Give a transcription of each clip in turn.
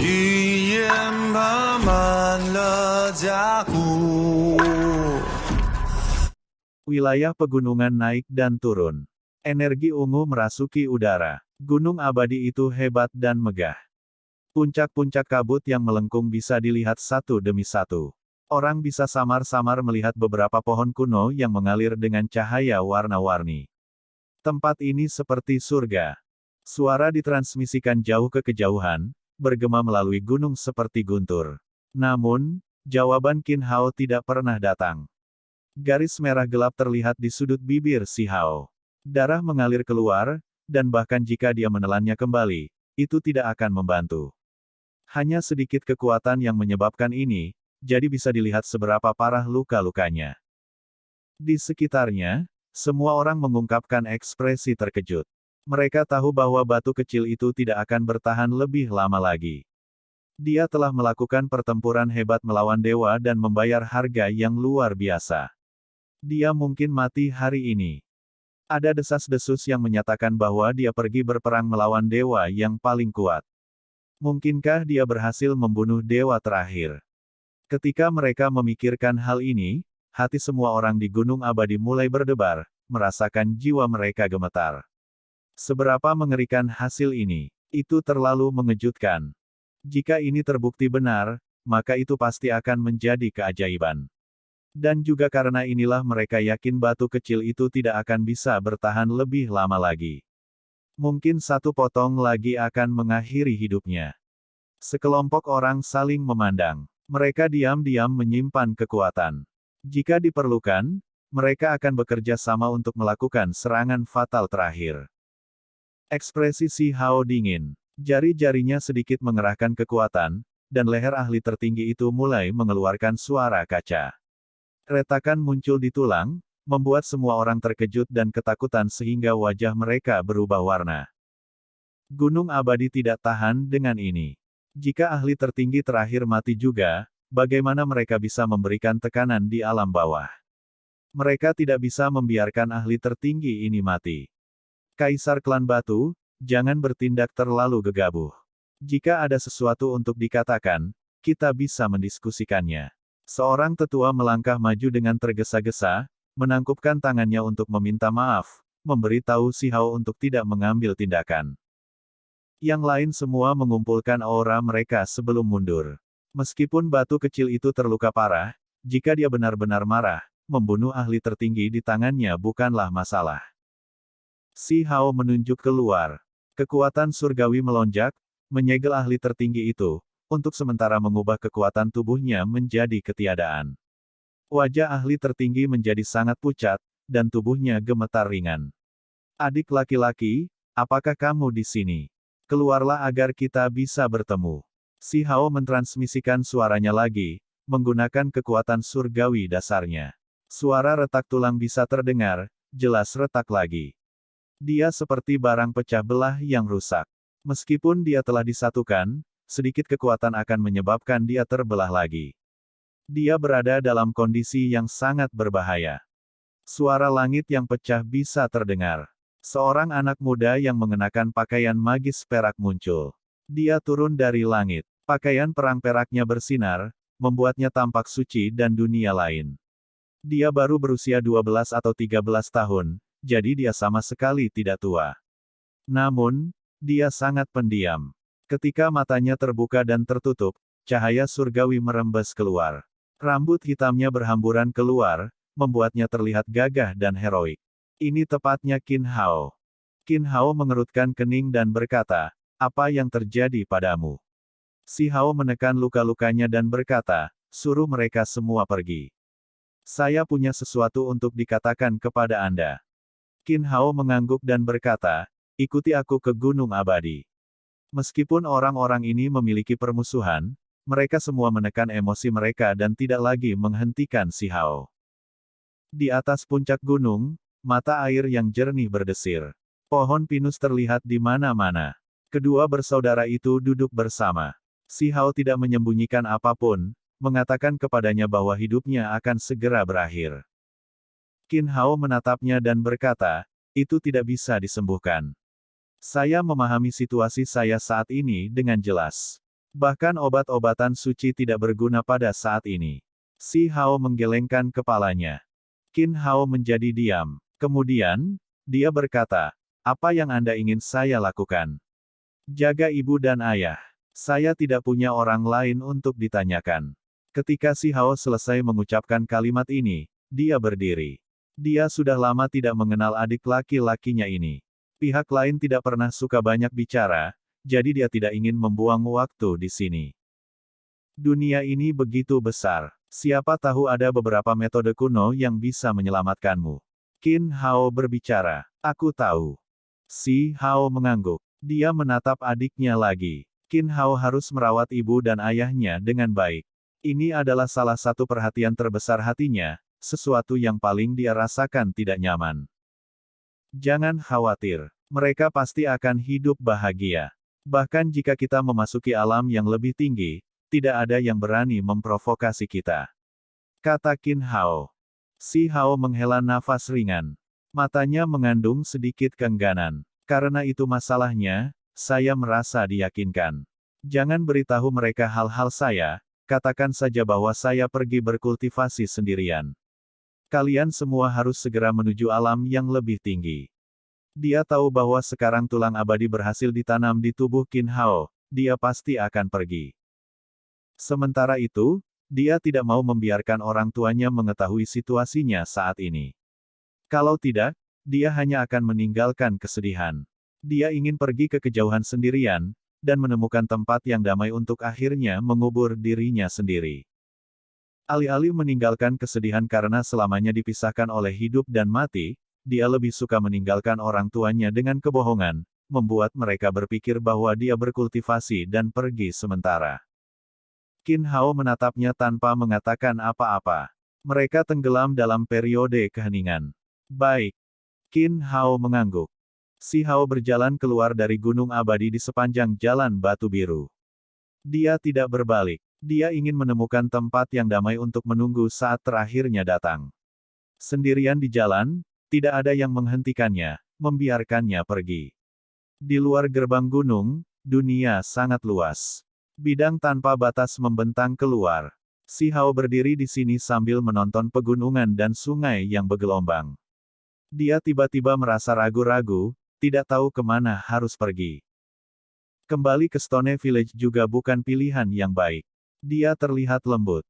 雨也爬满了甲骨。 Wilayah pegunungan naik dan turun. Energi ungu merasuki udara. Gunung abadi itu hebat dan megah. Puncak-puncak kabut yang melengkung bisa dilihat satu demi satu. Orang bisa samar-samar melihat beberapa pohon kuno yang mengalir dengan cahaya warna-warni. Tempat ini seperti surga. Suara ditransmisikan jauh ke kejauhan, bergema melalui gunung seperti guntur. Namun, jawaban Qin Hao tidak pernah datang. Garis merah gelap terlihat di sudut bibir si Hao. Darah mengalir keluar, dan bahkan jika dia menelannya kembali, itu tidak akan membantu. Hanya sedikit kekuatan yang menyebabkan ini, jadi bisa dilihat seberapa parah luka-lukanya. Di sekitarnya, semua orang mengungkapkan ekspresi terkejut. Mereka tahu bahwa batu kecil itu tidak akan bertahan lebih lama lagi. Dia telah melakukan pertempuran hebat melawan dewa dan membayar harga yang luar biasa. Dia mungkin mati hari ini. Ada desas-desus yang menyatakan bahwa dia pergi berperang melawan dewa yang paling kuat. Mungkinkah dia berhasil membunuh dewa terakhir? Ketika mereka memikirkan hal ini, hati semua orang di Gunung Abadi mulai berdebar, merasakan jiwa mereka gemetar. Seberapa mengerikan hasil ini? Itu terlalu mengejutkan. Jika ini terbukti benar, maka itu pasti akan menjadi keajaiban. Dan juga karena inilah mereka yakin batu kecil itu tidak akan bisa bertahan lebih lama lagi. Mungkin satu potong lagi akan mengakhiri hidupnya. Sekelompok orang saling memandang. Mereka diam-diam menyimpan kekuatan. Jika diperlukan, mereka akan bekerja sama untuk melakukan serangan fatal terakhir. Ekspresi si Hao dingin. Jari-jarinya sedikit mengerahkan kekuatan, dan leher ahli tertinggi itu mulai mengeluarkan suara kaca. Retakan muncul di tulang, membuat semua orang terkejut dan ketakutan sehingga wajah mereka berubah warna. Gunung abadi tidak tahan dengan ini. Jika ahli tertinggi terakhir mati juga, bagaimana mereka bisa memberikan tekanan di alam bawah? Mereka tidak bisa membiarkan ahli tertinggi ini mati. Kaisar Klan Batu, jangan bertindak terlalu gegabah. Jika ada sesuatu untuk dikatakan, kita bisa mendiskusikannya. Seorang tetua melangkah maju dengan tergesa-gesa, menangkupkan tangannya untuk meminta maaf, memberitahu si Hao untuk tidak mengambil tindakan. Yang lain semua mengumpulkan aura mereka sebelum mundur. Meskipun batu kecil itu terluka parah, jika dia benar-benar marah, membunuh ahli tertinggi di tangannya bukanlah masalah. Si Hao menunjuk keluar. Kekuatan surgawi melonjak, menyegel ahli tertinggi itu, untuk sementara mengubah kekuatan tubuhnya menjadi ketiadaan. Wajah ahli tertinggi menjadi sangat pucat, dan tubuhnya gemetar ringan. Adik laki-laki, apakah kamu di sini? Keluarlah agar kita bisa bertemu. Si Hao mentransmisikan suaranya lagi, menggunakan kekuatan surgawi dasarnya. Suara retak tulang bisa terdengar, jelas retak lagi. Dia seperti barang pecah belah yang rusak. Meskipun dia telah disatukan, sedikit kekuatan akan menyebabkan dia terbelah lagi. Dia berada dalam kondisi yang sangat berbahaya. Suara langit yang pecah bisa terdengar. Seorang anak muda yang mengenakan pakaian magis perak muncul. Dia turun dari langit. Pakaian perang peraknya bersinar, membuatnya tampak suci dan dunia lain. Dia baru berusia 12 atau 13 tahun, jadi dia sama sekali tidak tua. Namun, dia sangat pendiam. Ketika matanya terbuka dan tertutup, cahaya surgawi merembes keluar. Rambut hitamnya berhamburan keluar, membuatnya terlihat gagah dan heroik. Ini tepatnya Qin Hao. Qin Hao mengerutkan kening dan berkata, "Apa yang terjadi padamu?" Si Hao menekan luka-lukanya dan berkata, "Suruh mereka semua pergi. Saya punya sesuatu untuk dikatakan kepada Anda." Qin Hao mengangguk dan berkata, "Ikuti aku ke Gunung Abadi." Meskipun orang-orang ini memiliki permusuhan, mereka semua menekan emosi mereka dan tidak lagi menghentikan si Hao. Di atas puncak gunung, mata air yang jernih berdesir. Pohon pinus terlihat di mana-mana. Kedua bersaudara itu duduk bersama. Si Hao tidak menyembunyikan apapun, mengatakan kepadanya bahwa hidupnya akan segera berakhir. Qin Hao menatapnya dan berkata, "Itu tidak bisa disembuhkan. Saya memahami situasi saya saat ini dengan jelas. Bahkan obat-obatan suci tidak berguna pada saat ini. Si Hao menggelengkan kepalanya. Qin Hao menjadi diam. Kemudian, dia berkata, apa yang Anda ingin saya lakukan? Jaga ibu dan ayah. Saya tidak punya orang lain untuk ditanyakan. Ketika si Hao selesai mengucapkan kalimat ini, dia berdiri. Dia sudah lama tidak mengenal adik laki-lakinya ini. Pihak lain tidak pernah suka banyak bicara, jadi dia tidak ingin membuang waktu di sini. Dunia ini begitu besar. Siapa tahu ada beberapa metode kuno yang bisa menyelamatkanmu. Qin Hao berbicara. Aku tahu. Si Hao mengangguk. Dia menatap adiknya lagi. Qin Hao harus merawat ibu dan ayahnya dengan baik. Ini adalah salah satu perhatian terbesar hatinya, sesuatu yang paling dia rasakan tidak nyaman. Jangan khawatir. Mereka pasti akan hidup bahagia. Bahkan jika kita memasuki alam yang lebih tinggi, tidak ada yang berani memprovokasi kita. Kata Qin Hao. Si Hao menghela nafas ringan. Matanya mengandung sedikit keengganan. Karena itu masalahnya, saya merasa diyakinkan. Jangan beritahu mereka hal-hal saya, katakan saja bahwa saya pergi berkultivasi sendirian. Kalian semua harus segera menuju alam yang lebih tinggi. Dia tahu bahwa sekarang tulang abadi berhasil ditanam di tubuh Qin Hao, dia pasti akan pergi. Sementara itu, dia tidak mau membiarkan orang tuanya mengetahui situasinya saat ini. Kalau tidak, dia hanya akan meninggalkan kesedihan. Dia ingin pergi ke kejauhan sendirian, dan menemukan tempat yang damai untuk akhirnya mengubur dirinya sendiri. Alih-alih meninggalkan kesedihan karena selamanya dipisahkan oleh hidup dan mati, dia lebih suka meninggalkan orang tuanya dengan kebohongan, membuat mereka berpikir bahwa dia berkultivasi dan pergi sementara. Qin Hao menatapnya tanpa mengatakan apa-apa. Mereka tenggelam dalam periode keheningan. Baik. Qin Hao mengangguk. Si Hao berjalan keluar dari gunung abadi di sepanjang jalan batu biru. Dia tidak berbalik. Dia ingin menemukan tempat yang damai untuk menunggu saat terakhirnya datang. Sendirian di jalan, tidak ada yang menghentikannya, membiarkannya pergi. Di luar gerbang gunung, dunia sangat luas. Bidang tanpa batas membentang keluar. Si Hao berdiri di sini sambil menonton pegunungan dan sungai yang bergelombang. Dia tiba-tiba merasa ragu-ragu, tidak tahu kemana harus pergi. Kembali ke Stone Village juga bukan pilihan yang baik. Dia terlihat lembut.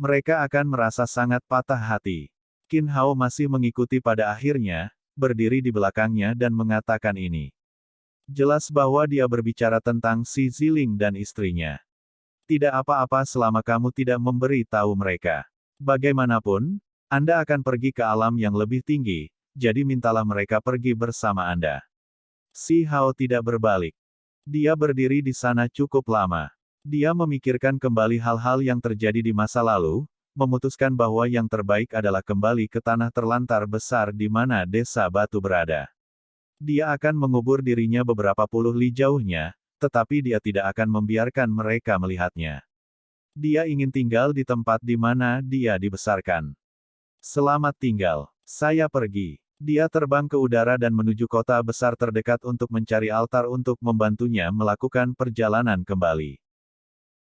Mereka akan merasa sangat patah hati. Qin Hao masih mengikuti pada akhirnya, berdiri di belakangnya dan mengatakan ini. Jelas bahwa dia berbicara tentang si Ziling dan istrinya. Tidak apa-apa selama kamu tidak memberi tahu mereka. Bagaimanapun, Anda akan pergi ke alam yang lebih tinggi, jadi mintalah mereka pergi bersama Anda. Si Hao tidak berbalik. Dia berdiri di sana cukup lama. Dia memikirkan kembali hal-hal yang terjadi di masa lalu, memutuskan bahwa yang terbaik adalah kembali ke tanah terlantar besar di mana desa batu berada. Dia akan mengubur dirinya beberapa puluh li jauhnya, tetapi dia tidak akan membiarkan mereka melihatnya. Dia ingin tinggal di tempat di mana dia dibesarkan. Selamat tinggal. Saya pergi. Dia terbang ke udara dan menuju kota besar terdekat untuk mencari altar untuk membantunya melakukan perjalanan kembali.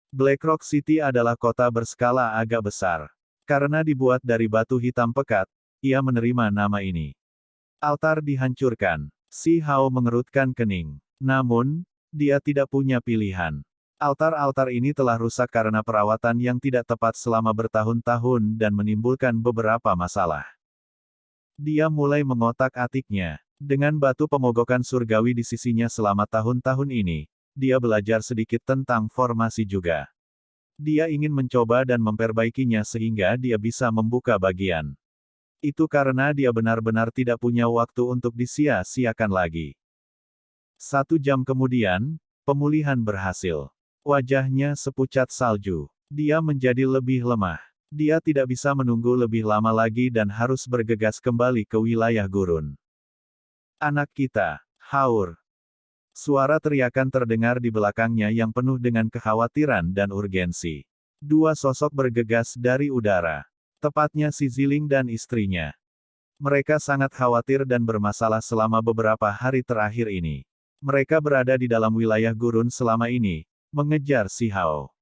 Blackrock City adalah kota berskala agak besar. Karena dibuat dari batu hitam pekat, ia menerima nama ini. Altar dihancurkan. Si Hao mengerutkan kening. Namun, dia tidak punya pilihan. Altar-altar ini telah rusak karena perawatan yang tidak tepat selama bertahun-tahun dan menimbulkan beberapa masalah. Dia mulai mengotak-atiknya. Dengan batu pemogokan surgawi di sisinya selama tahun-tahun ini, dia belajar sedikit tentang formasi juga. Dia ingin mencoba dan memperbaikinya sehingga dia bisa membuka bagian. Itu karena dia benar-benar tidak punya waktu untuk disia-siakan lagi. 1 jam kemudian, pemulihan berhasil. Wajahnya sepucat salju. Dia menjadi lebih lemah. Dia tidak bisa menunggu lebih lama lagi dan harus bergegas kembali ke wilayah gurun. Anak kita, Haur. Suara teriakan terdengar di belakangnya yang penuh dengan kekhawatiran dan urgensi. 2 sosok bergegas dari udara. Tepatnya si Ziling dan istrinya. Mereka sangat khawatir dan bermasalah selama beberapa hari terakhir ini. Mereka berada di dalam wilayah gurun selama ini, mengejar si Hao.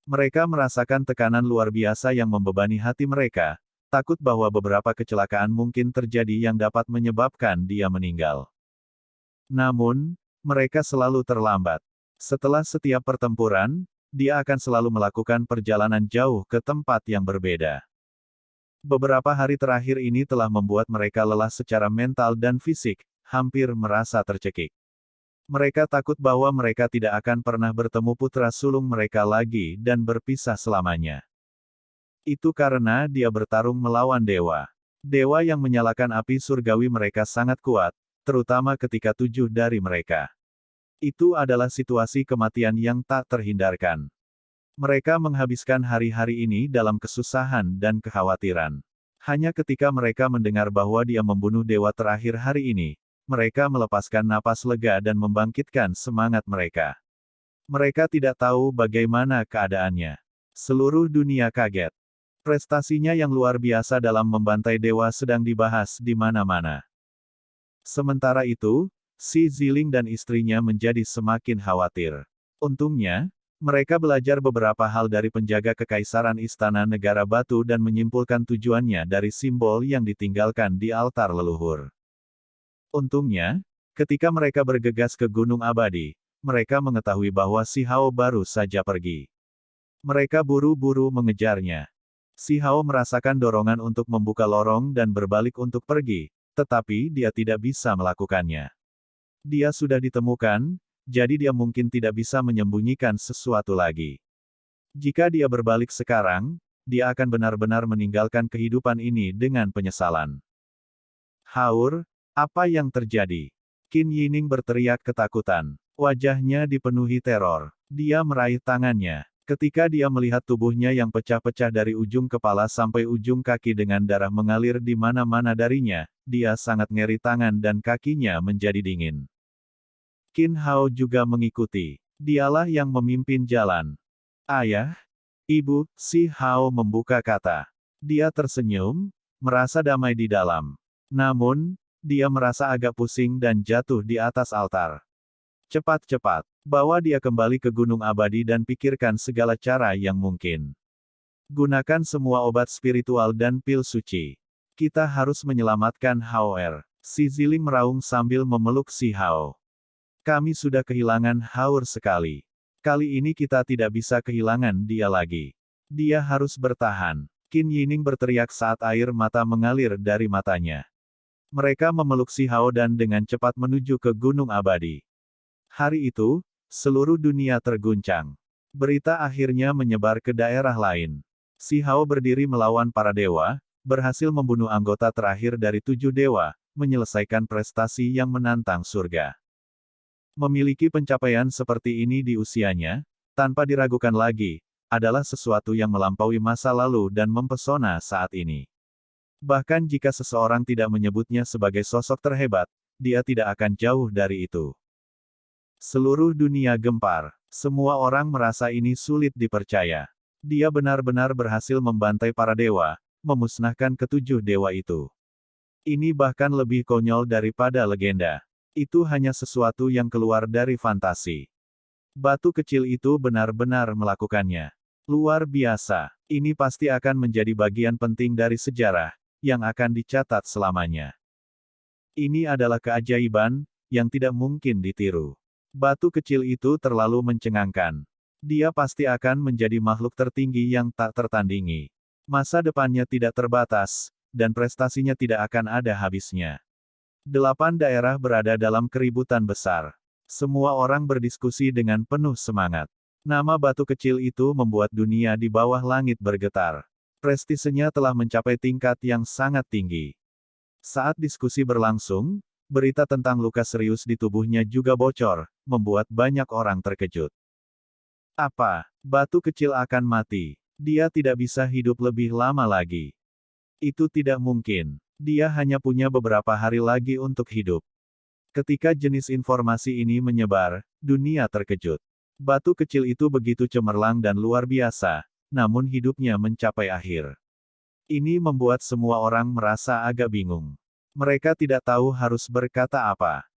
Mereka merasakan tekanan luar biasa yang membebani hati mereka, takut bahwa beberapa kecelakaan mungkin terjadi yang dapat menyebabkan dia meninggal. Namun, mereka selalu terlambat. Setelah setiap pertempuran, dia akan selalu melakukan perjalanan jauh ke tempat yang berbeda. Beberapa hari terakhir ini telah membuat mereka lelah secara mental dan fisik, hampir merasa tercekik. Mereka takut bahwa mereka tidak akan pernah bertemu putra sulung mereka lagi dan berpisah selamanya. Itu karena dia bertarung melawan dewa. Dewa yang menyalakan api surgawi mereka sangat kuat, terutama ketika 7 dari mereka. Itu adalah situasi kematian yang tak terhindarkan. Mereka menghabiskan hari-hari ini dalam kesusahan dan kekhawatiran. Hanya ketika mereka mendengar bahwa dia membunuh dewa terakhir hari ini, mereka melepaskan napas lega dan membangkitkan semangat mereka. Mereka tidak tahu bagaimana keadaannya. Seluruh dunia kaget. Prestasinya yang luar biasa dalam membantai dewa sedang dibahas di mana-mana. Sementara itu, si Ziling dan istrinya menjadi semakin khawatir. Untungnya, mereka belajar beberapa hal dari penjaga kekaisaran Istana Negara Batu dan menyimpulkan tujuannya dari simbol yang ditinggalkan di altar leluhur. Untungnya, ketika mereka bergegas ke Gunung Abadi, mereka mengetahui bahwa si Hao baru saja pergi. Mereka buru-buru mengejarnya. Si Hao merasakan dorongan untuk membuka lorong dan berbalik untuk pergi, tetapi dia tidak bisa melakukannya. Dia sudah ditemukan, jadi dia mungkin tidak bisa menyembunyikan sesuatu lagi. Jika dia berbalik sekarang, dia akan benar-benar meninggalkan kehidupan ini dengan penyesalan. Haur, apa yang terjadi? Qin Yining berteriak ketakutan. Wajahnya dipenuhi teror. Dia meraih tangannya. Ketika dia melihat tubuhnya yang pecah-pecah dari ujung kepala sampai ujung kaki dengan darah mengalir di mana-mana darinya, dia sangat ngeri tangan dan kakinya menjadi dingin. Qin Hao juga mengikuti. Dialah yang memimpin jalan. Ayah, Ibu, si Hao membuka kata. Dia tersenyum, merasa damai di dalam. Namun, dia merasa agak pusing dan jatuh di atas altar. Cepat-cepat, bawa dia kembali ke Gunung Abadi dan pikirkan segala cara yang mungkin. Gunakan semua obat spiritual dan pil suci. Kita harus menyelamatkan Hao Er. Si Ziling meraung sambil memeluk si Hao. Kami sudah kehilangan Haur sekali. Kali ini kita tidak bisa kehilangan dia lagi. Dia harus bertahan. Qin Yining berteriak saat air mata mengalir dari matanya. Mereka memeluk si Hao dan dengan cepat menuju ke Gunung Abadi. Hari itu, seluruh dunia terguncang. Berita akhirnya menyebar ke daerah lain. Si Hao berdiri melawan para dewa, berhasil membunuh anggota terakhir dari 7 dewa, menyelesaikan prestasi yang menantang surga. Memiliki pencapaian seperti ini di usianya, tanpa diragukan lagi, adalah sesuatu yang melampaui masa lalu dan mempesona saat ini. Bahkan jika seseorang tidak menyebutnya sebagai sosok terhebat, dia tidak akan jauh dari itu. Seluruh dunia gempar. Semua orang merasa ini sulit dipercaya. Dia benar-benar berhasil membantai para dewa, memusnahkan ketujuh dewa itu. Ini bahkan lebih konyol daripada legenda. Itu hanya sesuatu yang keluar dari fantasi. Batu kecil itu benar-benar melakukannya. Luar biasa. Ini pasti akan menjadi bagian penting dari sejarah, yang akan dicatat selamanya. Ini adalah keajaiban, yang tidak mungkin ditiru. Batu kecil itu terlalu mencengangkan. Dia pasti akan menjadi makhluk tertinggi yang tak tertandingi. Masa depannya tidak terbatas, dan prestasinya tidak akan ada habisnya. 8 daerah berada dalam keributan besar. Semua orang berdiskusi dengan penuh semangat. Nama batu kecil itu membuat dunia di bawah langit bergetar. Prestisenya telah mencapai tingkat yang sangat tinggi. Saat diskusi berlangsung, berita tentang luka serius di tubuhnya juga bocor, membuat banyak orang terkejut. Apa? Batu kecil akan mati. Dia tidak bisa hidup lebih lama lagi. Itu tidak mungkin. Dia hanya punya beberapa hari lagi untuk hidup. Ketika jenis informasi ini menyebar, dunia terkejut. Batu kecil itu begitu cemerlang dan luar biasa, namun hidupnya mencapai akhir. Ini membuat semua orang merasa agak bingung. Mereka tidak tahu harus berkata apa.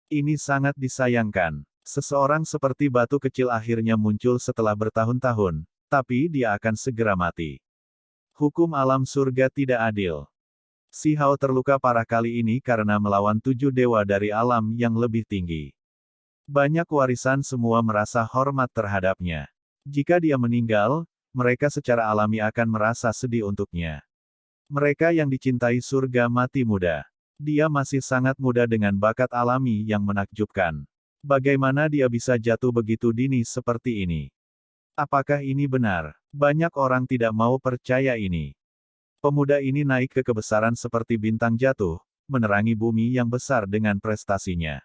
Ini sangat disayangkan. Seseorang seperti batu kecil akhirnya muncul setelah bertahun-tahun, tapi dia akan segera mati. Hukum alam surga tidak adil. Si Hao terluka parah kali ini karena melawan 7 dewa dari alam yang lebih tinggi. Banyak warisan semua merasa hormat terhadapnya. Jika dia meninggal, mereka secara alami akan merasa sedih untuknya. Mereka yang dicintai surga mati muda. Dia masih sangat muda dengan bakat alami yang menakjubkan. Bagaimana dia bisa jatuh begitu dini seperti ini? Apakah ini benar? Banyak orang tidak mau percaya ini. Pemuda ini naik ke kebesaran seperti bintang jatuh, menerangi bumi yang besar dengan prestasinya.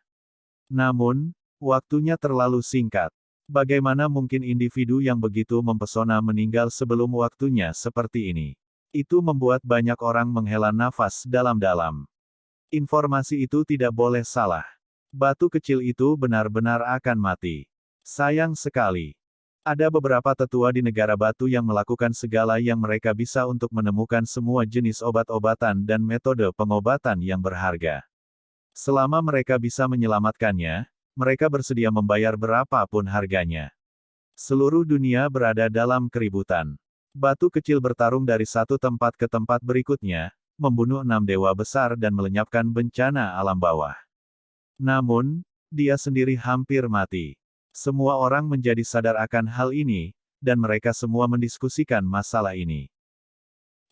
Namun, waktunya terlalu singkat. Bagaimana mungkin individu yang begitu mempesona meninggal sebelum waktunya seperti ini? Itu membuat banyak orang menghela nafas dalam-dalam. Informasi itu tidak boleh salah. Batu kecil itu benar-benar akan mati. Sayang sekali. Ada beberapa tetua di negara batu yang melakukan segala yang mereka bisa untuk menemukan semua jenis obat-obatan dan metode pengobatan yang berharga. Selama mereka bisa menyelamatkannya, mereka bersedia membayar berapapun harganya. Seluruh dunia berada dalam keributan. Batu kecil bertarung dari satu tempat ke tempat berikutnya, membunuh 6 dewa besar dan melenyapkan bencana alam bawah. Namun, dia sendiri hampir mati. Semua orang menjadi sadar akan hal ini, dan mereka semua mendiskusikan masalah ini.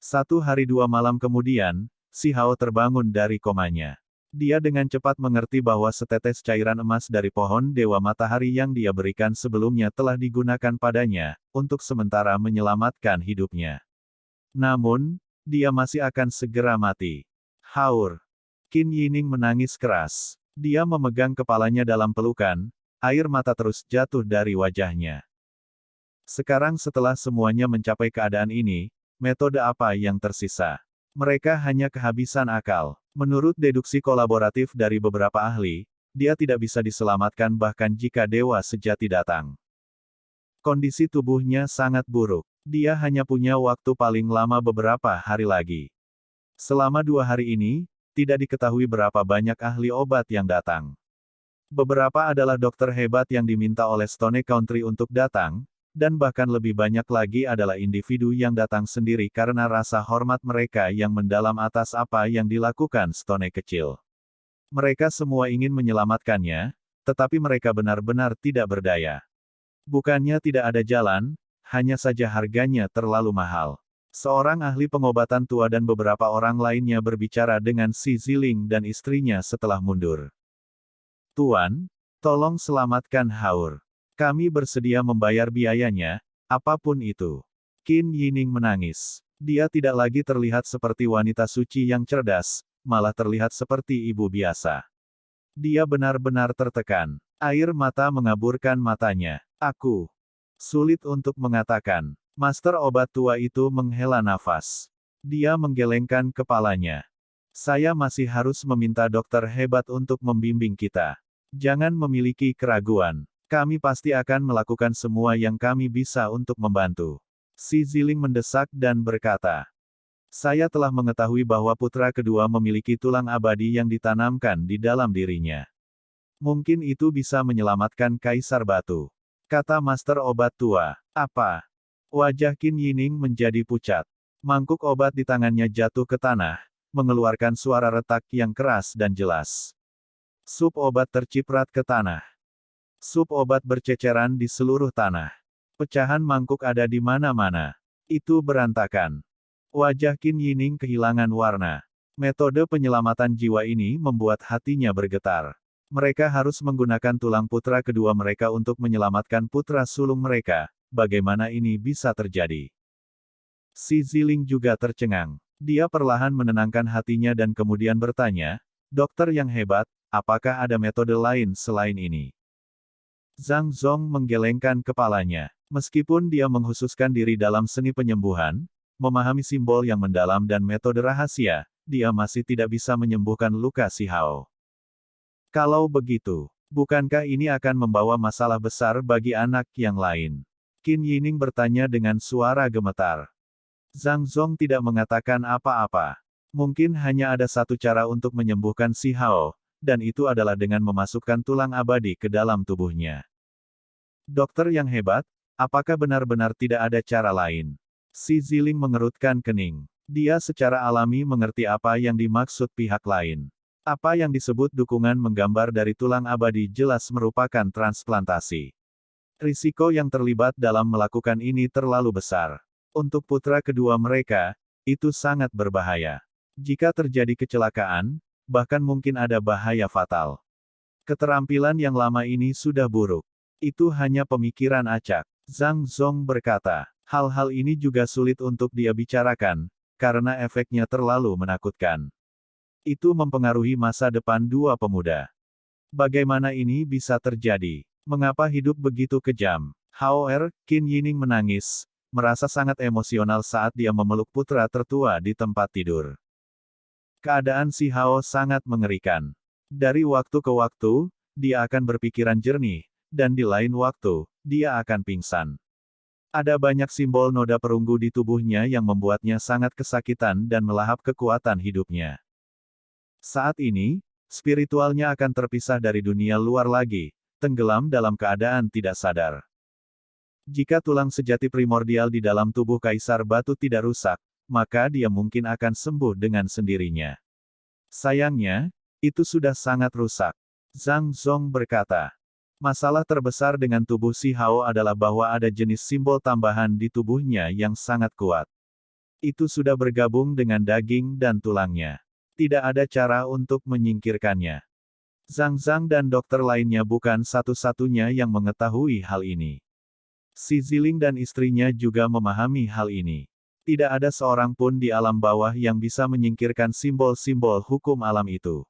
1 hari 2 malam kemudian, si Hao terbangun dari komanya. Dia dengan cepat mengerti bahwa setetes cairan emas dari pohon Dewa Matahari yang dia berikan sebelumnya telah digunakan padanya, untuk sementara menyelamatkan hidupnya. Namun, dia masih akan segera mati. Haur. Qin Yining menangis keras. Dia memegang kepalanya dalam pelukan, air mata terus jatuh dari wajahnya. Sekarang setelah semuanya mencapai keadaan ini, metode apa yang tersisa? Mereka hanya kehabisan akal. Menurut deduksi kolaboratif dari beberapa ahli, dia tidak bisa diselamatkan bahkan jika dewa sejati datang. Kondisi tubuhnya sangat buruk. Dia hanya punya waktu paling lama beberapa hari lagi. Selama 2 hari ini, tidak diketahui berapa banyak ahli obat yang datang. Beberapa adalah dokter hebat yang diminta oleh Stone Country untuk datang, dan bahkan lebih banyak lagi adalah individu yang datang sendiri karena rasa hormat mereka yang mendalam atas apa yang dilakukan Stone kecil. Mereka semua ingin menyelamatkannya, tetapi mereka benar-benar tidak berdaya. Bukannya tidak ada jalan, hanya saja harganya terlalu mahal. Seorang ahli pengobatan tua dan beberapa orang lainnya berbicara dengan si Ziling dan istrinya setelah mundur. Tuan, tolong selamatkan Haur. Kami bersedia membayar biayanya, apapun itu. Qin Yining menangis. Dia tidak lagi terlihat seperti wanita suci yang cerdas, malah terlihat seperti ibu biasa. Dia benar-benar tertekan. Air mata mengaburkan matanya. Aku. Sulit untuk mengatakan. Master obat tua itu menghela nafas. Dia menggelengkan kepalanya. Saya masih harus meminta dokter hebat untuk membimbing kita. Jangan memiliki keraguan. Kami pasti akan melakukan semua yang kami bisa untuk membantu. Si Ziling mendesak dan berkata. Saya telah mengetahui bahwa putra kedua memiliki tulang abadi yang ditanamkan di dalam dirinya. Mungkin itu bisa menyelamatkan Kaisar Batu. Kata Master Obat Tua. Apa? Wajah Qin Yining menjadi pucat. Mangkuk obat di tangannya jatuh ke tanah, mengeluarkan suara retak yang keras dan jelas. Sup obat terciprat ke tanah. Sup obat berceceran di seluruh tanah. Pecahan mangkuk ada di mana-mana. Itu berantakan. Wajah Qin Yining kehilangan warna. Metode penyelamatan jiwa ini membuat hatinya bergetar. Mereka harus menggunakan tulang putra kedua mereka untuk menyelamatkan putra sulung mereka. Bagaimana ini bisa terjadi? Si Ziling juga tercengang. Dia perlahan menenangkan hatinya dan kemudian bertanya, dokter yang hebat, apakah ada metode lain selain ini? Zhang Zong menggelengkan kepalanya. Meskipun dia menghususkan diri dalam seni penyembuhan, memahami simbol yang mendalam dan metode rahasia, dia masih tidak bisa menyembuhkan luka si Hao. Kalau begitu, bukankah ini akan membawa masalah besar bagi anak yang lain? Qin Yining bertanya dengan suara gemetar. Zhang Zong tidak mengatakan apa-apa. Mungkin hanya ada satu cara untuk menyembuhkan si Hao, dan itu adalah dengan memasukkan tulang abadi ke dalam tubuhnya. Dokter yang hebat, apakah benar-benar tidak ada cara lain? Si Ziling mengerutkan kening. Dia secara alami mengerti apa yang dimaksud pihak lain. Apa yang disebut dukungan menggambar dari tulang abadi jelas merupakan transplantasi. Risiko yang terlibat dalam melakukan ini terlalu besar. Untuk putra kedua mereka, itu sangat berbahaya. Jika terjadi kecelakaan, bahkan mungkin ada bahaya fatal. Keterampilan yang lama ini sudah buruk. Itu hanya pemikiran acak. Zhang Zong berkata, hal-hal ini juga sulit untuk dia bicarakan, karena efeknya terlalu menakutkan. Itu mempengaruhi masa depan dua pemuda. Bagaimana ini bisa terjadi? Mengapa hidup begitu kejam? Hao Qin Yining menangis, merasa sangat emosional saat dia memeluk putra tertua di tempat tidur. Keadaan si Hao sangat mengerikan. Dari waktu ke waktu, dia akan berpikiran jernih, dan di lain waktu, dia akan pingsan. Ada banyak simbol noda perunggu di tubuhnya yang membuatnya sangat kesakitan dan melahap kekuatan hidupnya. Saat ini, spiritualnya akan terpisah dari dunia luar lagi, tenggelam dalam keadaan tidak sadar. Jika tulang sejati primordial di dalam tubuh Kaisar Batu tidak rusak, maka dia mungkin akan sembuh dengan sendirinya. Sayangnya, itu sudah sangat rusak. Zhang Zong berkata. Masalah terbesar dengan tubuh si Hao adalah bahwa ada jenis simbol tambahan di tubuhnya yang sangat kuat. Itu sudah bergabung dengan daging dan tulangnya. Tidak ada cara untuk menyingkirkannya. Zhang dan dokter lainnya bukan satu-satunya yang mengetahui hal ini. Si Ziling dan istrinya juga memahami hal ini. Tidak ada seorang pun di alam bawah yang bisa menyingkirkan simbol-simbol hukum alam itu.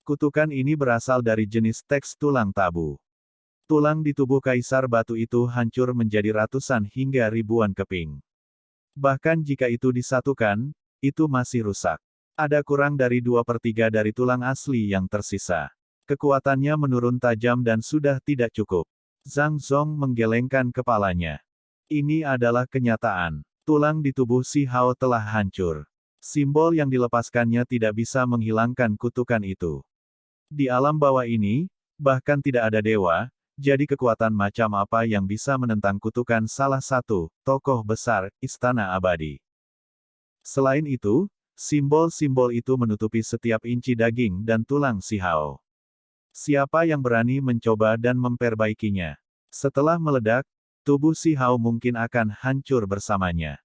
Kutukan ini berasal dari jenis teks tulang tabu. Tulang di tubuh Kaisar Batu itu hancur menjadi ratusan hingga ribuan keping. Bahkan jika itu disatukan, itu masih rusak. Ada kurang dari 2/3 dari tulang asli yang tersisa. Kekuatannya menurun tajam dan sudah tidak cukup. Zhang Zong menggelengkan kepalanya. Ini adalah kenyataan. Tulang di tubuh si Hao telah hancur. Simbol yang dilepaskannya tidak bisa menghilangkan kutukan itu. Di alam bawah ini, bahkan tidak ada dewa, jadi kekuatan macam apa yang bisa menentang kutukan salah satu tokoh besar Istana Abadi. Selain itu, simbol-simbol itu menutupi setiap inci daging dan tulang si Hao. Siapa yang berani mencoba dan memperbaikinya? Setelah meledak, tubuh si Hao mungkin akan hancur bersamanya.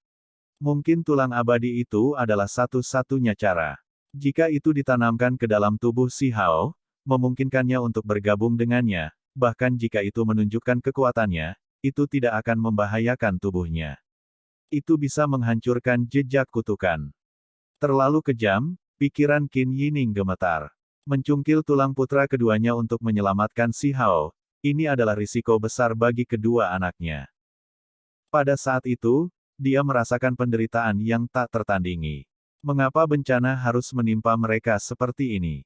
Mungkin tulang abadi itu adalah satu-satunya cara. Jika itu ditanamkan ke dalam tubuh si Hao, memungkinkannya untuk bergabung dengannya, bahkan jika itu menunjukkan kekuatannya, itu tidak akan membahayakan tubuhnya. Itu bisa menghancurkan jejak kutukan. Terlalu kejam, pikiran Qin Yining gemetar. Mencungkil tulang putra keduanya untuk menyelamatkan si Hao, ini adalah risiko besar bagi kedua anaknya. Pada saat itu, dia merasakan penderitaan yang tak tertandingi. Mengapa bencana harus menimpa mereka seperti ini?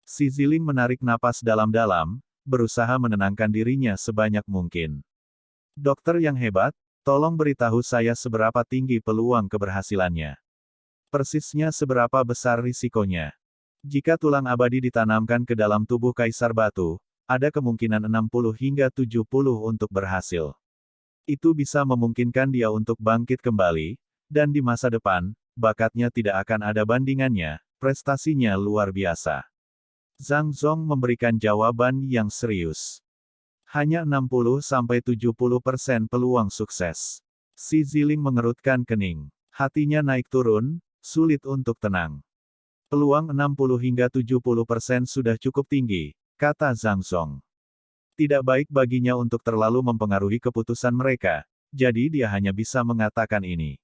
Si Ziling menarik napas dalam-dalam, berusaha menenangkan dirinya sebanyak mungkin. Dokter yang hebat, tolong beritahu saya seberapa tinggi peluang keberhasilannya. Persisnya seberapa besar risikonya. Jika tulang abadi ditanamkan ke dalam tubuh Kaisar Batu, ada kemungkinan 60 hingga 70 untuk berhasil. Itu bisa memungkinkan dia untuk bangkit kembali, dan di masa depan, bakatnya tidak akan ada bandingannya, prestasinya luar biasa. Zhang Zong memberikan jawaban yang serius. Hanya 60-70% peluang sukses. Si Ziling mengerutkan kening. Hatinya naik turun, sulit untuk tenang. Peluang 60 hingga 70% sudah cukup tinggi, kata Zhang Zong. Tidak baik baginya untuk terlalu mempengaruhi keputusan mereka, jadi dia hanya bisa mengatakan ini.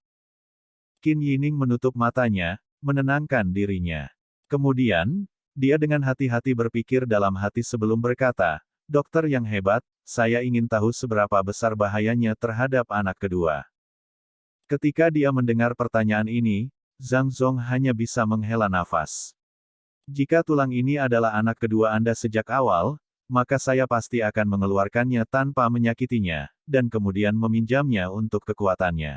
Qin Yining menutup matanya, menenangkan dirinya. Kemudian, dia dengan hati-hati berpikir dalam hati sebelum berkata, dokter yang hebat, saya ingin tahu seberapa besar bahayanya terhadap anak kedua. Ketika dia mendengar pertanyaan ini, Zhang Zong hanya bisa menghela nafas. Jika tulang ini adalah anak kedua Anda sejak awal, maka saya pasti akan mengeluarkannya tanpa menyakitinya, dan kemudian meminjamnya untuk kekuatannya.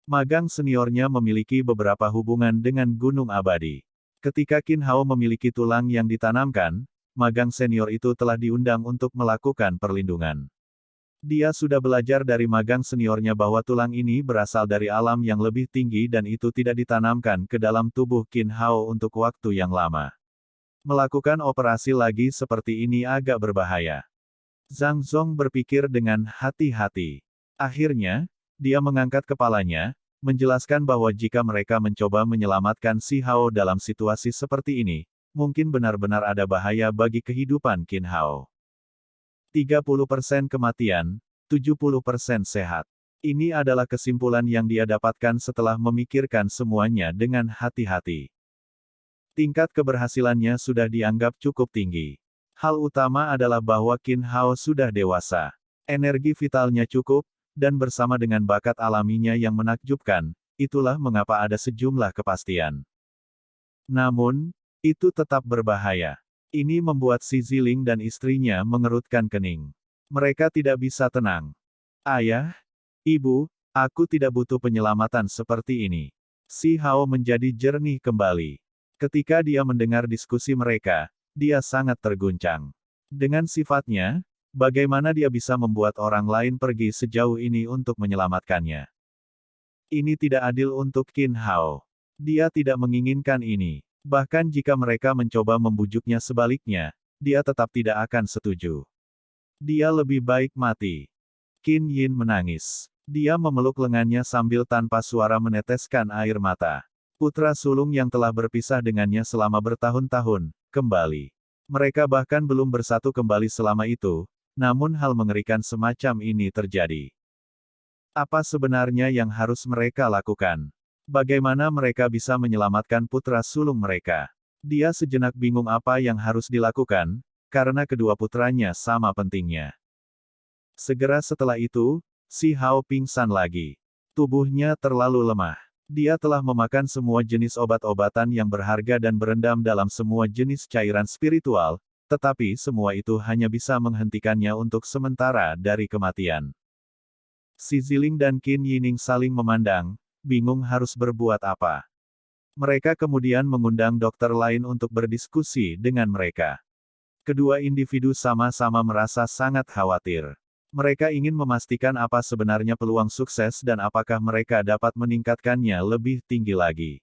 Magang seniornya memiliki beberapa hubungan dengan Gunung Abadi. Ketika Qin Hao memiliki tulang yang ditanamkan, magang senior itu telah diundang untuk melakukan perlindungan. Dia sudah belajar dari magang seniornya bahwa tulang ini berasal dari alam yang lebih tinggi dan itu tidak ditanamkan ke dalam tubuh Qin Hao untuk waktu yang lama. Melakukan operasi lagi seperti ini agak berbahaya. Zhang Zong berpikir dengan hati-hati. Akhirnya, dia mengangkat kepalanya, menjelaskan bahwa jika mereka mencoba menyelamatkan Si Hao dalam situasi seperti ini, mungkin benar-benar ada bahaya bagi kehidupan Qin Hao. 30% kematian, 70% sehat. Ini adalah kesimpulan yang dia dapatkan setelah memikirkan semuanya dengan hati-hati. Tingkat keberhasilannya sudah dianggap cukup tinggi. Hal utama adalah bahwa Qin Hao sudah dewasa. Energi vitalnya cukup, dan bersama dengan bakat alaminya yang menakjubkan, itulah mengapa ada sejumlah kepastian. Namun, itu tetap berbahaya. Ini membuat Si Ziling dan istrinya mengerutkan kening. Mereka tidak bisa tenang. Ayah, Ibu, aku tidak butuh penyelamatan seperti ini. Si Hao menjadi jernih kembali. Ketika dia mendengar diskusi mereka, dia sangat terguncang. Dengan sifatnya, bagaimana dia bisa membuat orang lain pergi sejauh ini untuk menyelamatkannya? Ini tidak adil untuk Qin Hao. Dia tidak menginginkan ini. Bahkan jika mereka mencoba membujuknya sebaliknya, dia tetap tidak akan setuju. Dia lebih baik mati. Qin Yin menangis. Dia memeluk lengannya sambil tanpa suara meneteskan air mata. Putra sulung yang telah berpisah dengannya selama bertahun-tahun, kembali. Mereka bahkan belum bersatu kembali selama itu, namun hal mengerikan semacam ini terjadi. Apa sebenarnya yang harus mereka lakukan? Bagaimana mereka bisa menyelamatkan putra sulung mereka? Dia sejenak bingung apa yang harus dilakukan, karena kedua putranya sama pentingnya. Segera setelah itu, Si Hao pingsan lagi. Tubuhnya terlalu lemah. Dia telah memakan semua jenis obat-obatan yang berharga dan berendam dalam semua jenis cairan spiritual, tetapi semua itu hanya bisa menghentikannya untuk sementara dari kematian. Si Ziling dan Qin Yining saling memandang, bingung harus berbuat apa. Mereka kemudian mengundang dokter lain untuk berdiskusi dengan mereka. Kedua individu sama-sama merasa sangat khawatir. Mereka ingin memastikan apa sebenarnya peluang sukses dan apakah mereka dapat meningkatkannya lebih tinggi lagi.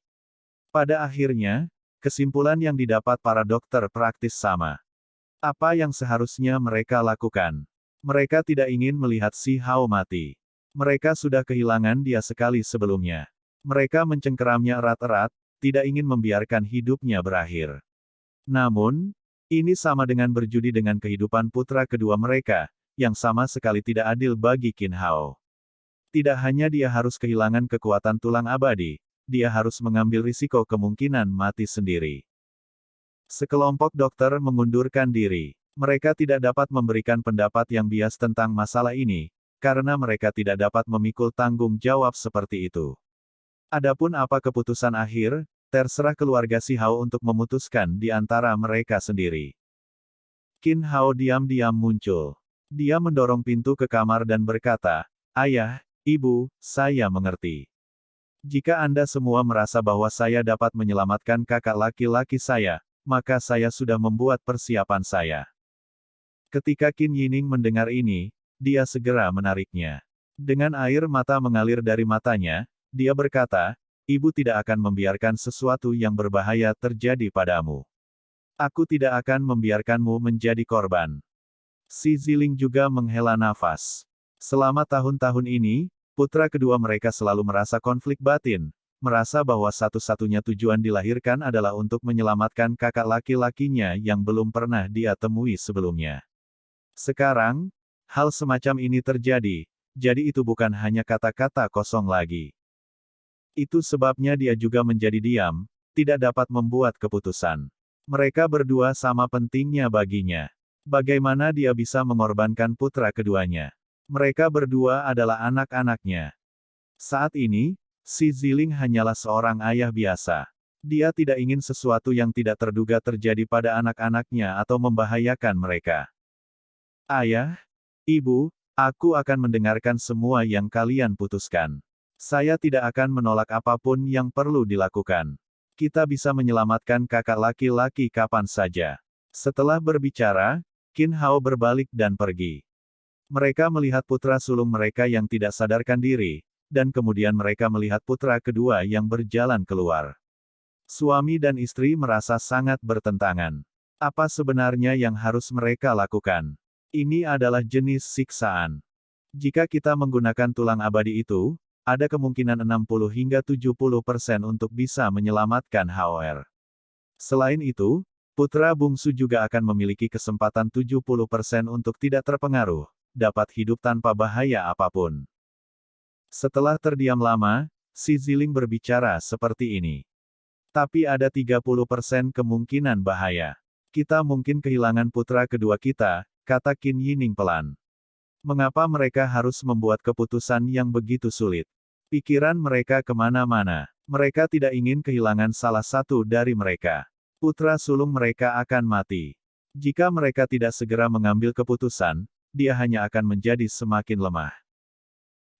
Pada akhirnya, kesimpulan yang didapat para dokter praktis sama. Apa yang seharusnya mereka lakukan? Mereka tidak ingin melihat Si Hao mati. Mereka sudah kehilangan dia sekali sebelumnya. Mereka mencengkeramnya erat-erat, tidak ingin membiarkan hidupnya berakhir. Namun, ini sama dengan berjudi dengan kehidupan putra kedua mereka, yang sama sekali tidak adil bagi Qin Hao. Tidak hanya dia harus kehilangan kekuatan tulang abadi, dia harus mengambil risiko kemungkinan mati sendiri. Sekelompok dokter mengundurkan diri. Mereka tidak dapat memberikan pendapat yang bias tentang masalah ini, karena mereka tidak dapat memikul tanggung jawab seperti itu. Adapun apa keputusan akhir, terserah keluarga Si Hao untuk memutuskan di antara mereka sendiri. Qin Hao diam-diam muncul. Dia mendorong pintu ke kamar dan berkata, "Ayah, Ibu, saya mengerti. Jika Anda semua merasa bahwa saya dapat menyelamatkan kakak laki-laki saya, maka saya sudah membuat persiapan saya." Ketika Qin Yining mendengar ini, dia segera menariknya. Dengan air mata mengalir dari matanya, dia berkata, "Ibu tidak akan membiarkan sesuatu yang berbahaya terjadi padamu. Aku tidak akan membiarkanmu menjadi korban." Si Ziling juga menghela nafas. Selama tahun-tahun ini, putra kedua mereka selalu merasa konflik batin, merasa bahwa satu-satunya tujuan dilahirkan adalah untuk menyelamatkan kakak laki-lakinya yang belum pernah dia temui sebelumnya. Sekarang, hal semacam ini terjadi, jadi itu bukan hanya kata-kata kosong lagi. Itu sebabnya dia juga menjadi diam, tidak dapat membuat keputusan. Mereka berdua sama pentingnya baginya. Bagaimana dia bisa mengorbankan putra keduanya? Mereka berdua adalah anak-anaknya. Saat ini, Si Ziling hanyalah seorang ayah biasa. Dia tidak ingin sesuatu yang tidak terduga terjadi pada anak-anaknya atau membahayakan mereka. "Ayah, Ibu, aku akan mendengarkan semua yang kalian putuskan. Saya tidak akan menolak apapun yang perlu dilakukan." Kita bisa menyelamatkan kakak laki-laki kapan saja. Setelah berbicara, Qin Hao berbalik dan pergi. Mereka melihat putra sulung mereka yang tidak sadarkan diri, dan kemudian mereka melihat putra kedua yang berjalan keluar. Suami dan istri merasa sangat bertentangan. Apa sebenarnya yang harus mereka lakukan? Ini adalah jenis siksaan. Jika kita menggunakan tulang abadi itu, ada kemungkinan 60 hingga 70% untuk bisa menyelamatkan Hao-er. Selain itu, putra bungsu juga akan memiliki kesempatan 70% untuk tidak terpengaruh, dapat hidup tanpa bahaya apapun. Setelah terdiam lama, si Ziling berbicara seperti ini. Tapi ada 30% kemungkinan bahaya. Kita mungkin kehilangan putra kedua kita, kata Qin Yining pelan. Mengapa mereka harus membuat keputusan yang begitu sulit? Pikiran mereka kemana-mana. Mereka tidak ingin kehilangan salah satu dari mereka. Putra sulung mereka akan mati. Jika mereka tidak segera mengambil keputusan, dia hanya akan menjadi semakin lemah.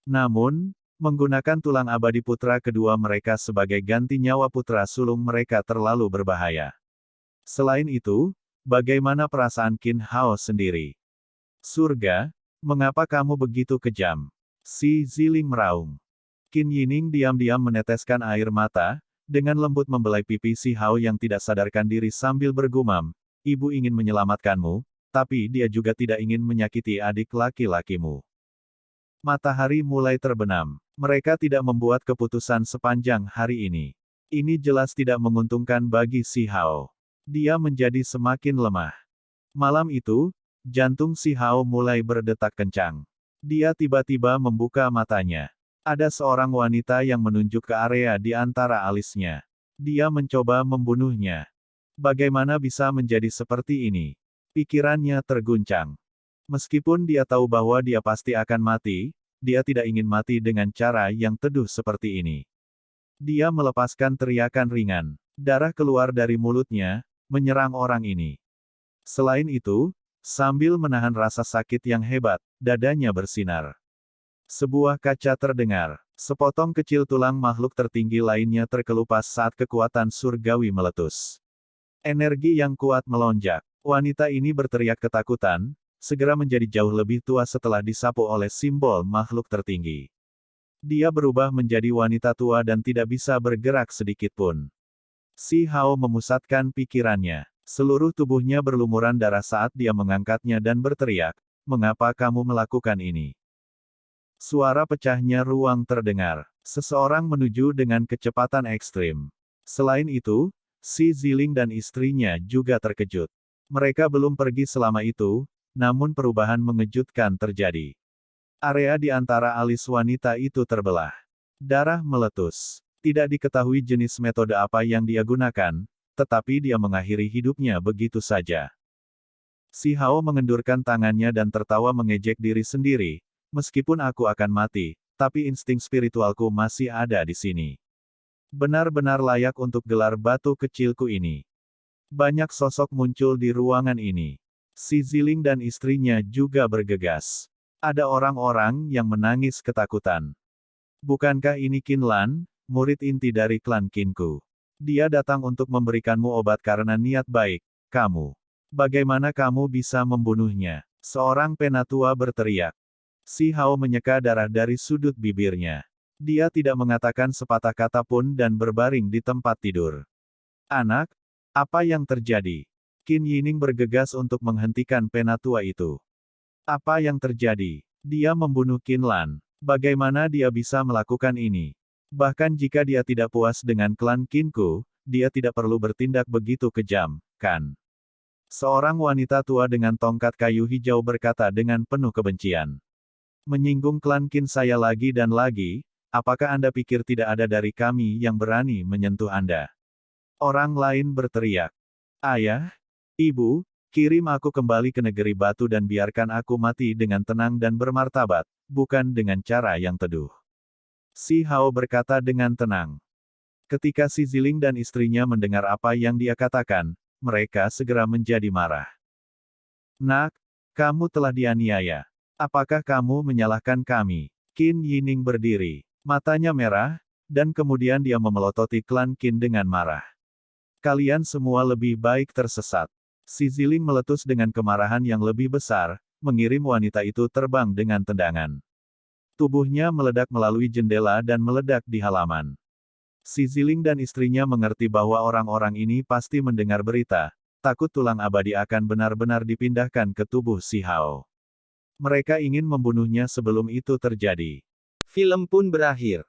Namun, menggunakan tulang abadi putra kedua mereka sebagai ganti nyawa putra sulung mereka terlalu berbahaya. Selain itu, bagaimana perasaan Qin Hao sendiri? Surga, mengapa kamu begitu kejam? Si Ziling meraung. Qin Yining diam-diam meneteskan air mata, dengan lembut membelai pipi si Hao yang tidak sadarkan diri sambil bergumam, ibu ingin menyelamatkanmu, tapi dia juga tidak ingin menyakiti adik laki-lakimu. Matahari mulai terbenam. Mereka tidak membuat keputusan sepanjang hari ini. Ini jelas tidak menguntungkan bagi si Hao. Dia menjadi semakin lemah. Malam itu, jantung si Hao mulai berdetak kencang. Dia tiba-tiba membuka matanya. Ada seorang wanita yang menunjuk ke area di antara alisnya. Dia mencoba membunuhnya. Bagaimana bisa menjadi seperti ini? Pikirannya terguncang. Meskipun dia tahu bahwa dia pasti akan mati, dia tidak ingin mati dengan cara yang teduh seperti ini. Dia melepaskan teriakan ringan. Darah keluar dari mulutnya, menyerang orang ini. Selain itu, sambil menahan rasa sakit yang hebat, dadanya bersinar. Sebuah kaca terdengar. Sepotong kecil tulang makhluk tertinggi lainnya terkelupas saat kekuatan surgawi meletus. Energi yang kuat melonjak. Wanita ini berteriak ketakutan, segera menjadi jauh lebih tua setelah disapu oleh simbol makhluk tertinggi. Dia berubah menjadi wanita tua dan tidak bisa bergerak sedikit pun. Si Hao memusatkan pikirannya. Seluruh tubuhnya berlumuran darah saat dia mengangkatnya dan berteriak, "Mengapa kamu melakukan ini?" Suara pecahnya ruang terdengar. Seseorang menuju dengan kecepatan ekstrim. Selain itu, si Ziling dan istrinya juga terkejut. Mereka belum pergi selama itu, namun perubahan mengejutkan terjadi. Area di antara alis wanita itu terbelah. Darah meletus. Tidak diketahui jenis metode apa yang dia gunakan, tetapi dia mengakhiri hidupnya begitu saja. Si Hao mengendurkan tangannya dan tertawa mengejek diri sendiri, meskipun aku akan mati, tapi insting spiritualku masih ada di sini. Benar-benar layak untuk gelar batu kecilku ini. Banyak sosok muncul di ruangan ini. Si Ziling dan istrinya juga bergegas. Ada orang-orang yang menangis ketakutan. Bukankah ini Qin Lan, murid inti dari klan Qinku? Dia datang untuk memberikanmu obat karena niat baik, kamu. Bagaimana kamu bisa membunuhnya? Seorang penatua berteriak. Si Hao menyeka darah dari sudut bibirnya. Dia tidak mengatakan sepatah kata pun dan berbaring di tempat tidur. Anak, apa yang terjadi? Qin Yining bergegas untuk menghentikan penatua itu. Apa yang terjadi? Dia membunuh Qin Lan. Bagaimana dia bisa melakukan ini? Bahkan jika dia tidak puas dengan klan Qinku, dia tidak perlu bertindak begitu kejam, kan? Seorang wanita tua dengan tongkat kayu hijau berkata dengan penuh kebencian. Menyinggung klan Qin saya lagi dan lagi, apakah Anda pikir tidak ada dari kami yang berani menyentuh Anda? Orang lain berteriak. Ayah, ibu, kirim aku kembali ke negeri batu dan biarkan aku mati dengan tenang dan bermartabat, bukan dengan cara yang teduh. Si Hao berkata dengan tenang. Ketika si Ziling dan istrinya mendengar apa yang dia katakan, mereka segera menjadi marah. Nak, kamu telah dianiaya. Apakah kamu menyalahkan kami? Qin Yining berdiri. Matanya merah, Dan kemudian dia memelototi klan Qin dengan marah. Kalian semua lebih baik tersesat. Si Ziling meletus dengan kemarahan yang lebih besar, mengirim wanita itu terbang dengan tendangan. Tubuhnya meledak melalui jendela dan meledak di halaman. Si Ziling dan istrinya mengerti bahwa orang-orang ini pasti mendengar berita, takut tulang abadi akan benar-benar dipindahkan ke tubuh si Hao. Mereka ingin membunuhnya sebelum itu terjadi. Film pun berakhir.